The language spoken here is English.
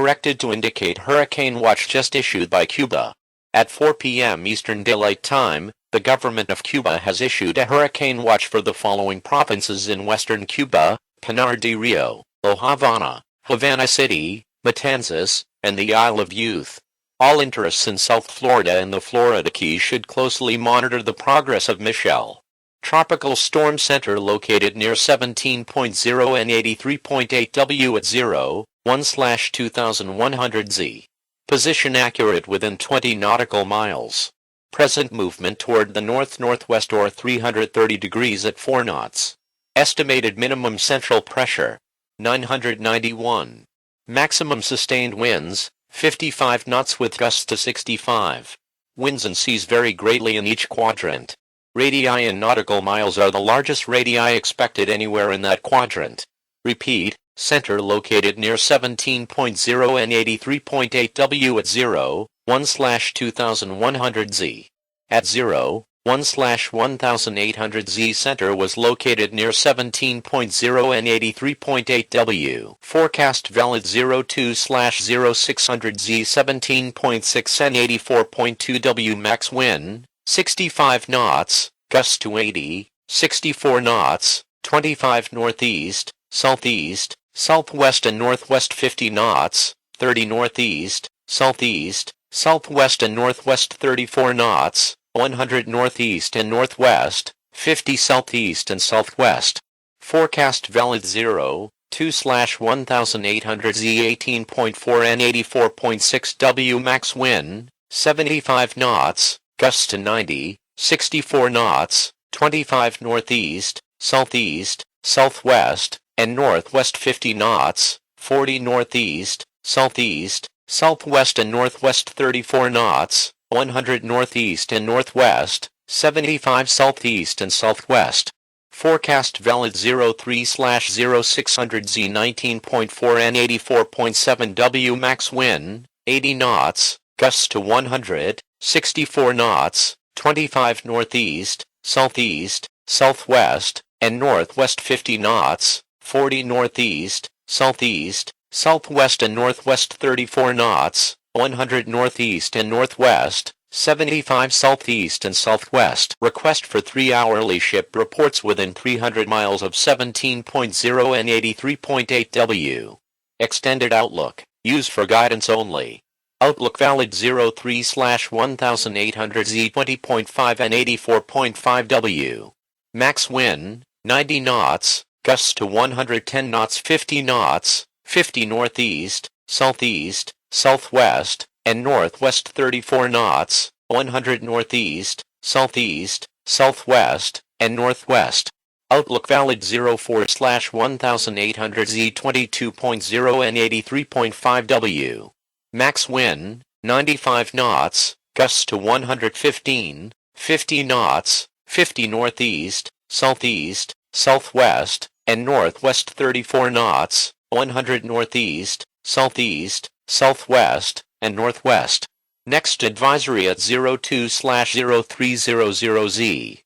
corrected to indicate hurricane watch just issued by Cuba. At 4 p.m. Eastern Daylight Time, the government of Cuba has issued a hurricane watch for the following provinces in western Cuba: Pinar del Rio, La Habana, Havana City, Matanzas, and the Isle of Youth. All interests in South Florida and the Florida Keys should closely monitor the progress of Michelle. Tropical Storm Center located near 17.0 and 83.8 W at 01/2100 Z. Position accurate within 20 nautical miles. Present movement toward the north-northwest or 330 degrees at 4 knots. Estimated minimum central pressure, 991. Maximum sustained winds, 55 knots with gusts to 65. Winds and seas vary greatly in each quadrant. Radii in nautical miles are the largest radii expected anywhere in that quadrant. Repeat, center located near 17.0 and 83.8 W at 01/2100 Z. At 01/1800 Z. Center was located near 17.0 and 83.8 W. Forecast valid 02/0600 Z. 17.6 and 84.2 W. Max wind, 65 knots, gusts to 80, 64 knots, 25 northeast, southeast, southwest and northwest 50 knots, 30 northeast, southeast, southwest and northwest 34 knots, 100 northeast and northwest, 50 southeast and southwest. Forecast valid 02/1800 Z. 18.4 and 84.6 W. Max wind, 75 knots, gusts to 90, 64 knots, 25 northeast, southeast, southwest, and northwest 50 knots, 40 northeast, southeast, southwest and northwest 34 knots, 100 northeast and northwest, 75 southeast and southwest. Forecast valid 03/0600 Z. 19.4 and 84.7 W. Max wind, 80 knots, gusts to 100, 64 knots, 25 northeast, southeast, southwest, and northwest 50 knots, 40 northeast, southeast, southwest and northwest 34 knots, 100 northeast and northwest, 75 southeast and southwest. Request for 3-hourly ship reports within 300 miles of 17.0 and 83.8 W. Extended outlook, used for guidance only. Outlook valid 03/1800 Z. 20.5 and 84.5 W. Max wind, 90 knots, gusts to 110 knots 50 knots, 50 northeast, southeast, southwest, and northwest 34 knots, 100 northeast, southeast, southwest, and northwest. Outlook valid 04/1800 Z. 22.0 and 83.5 W. Max wind, 95 knots, gusts to 115, 50 knots, 50 northeast, southeast, southwest, and northwest 34 knots, 100 northeast, southeast, southwest, and northwest. Next advisory at 02/0300 Z.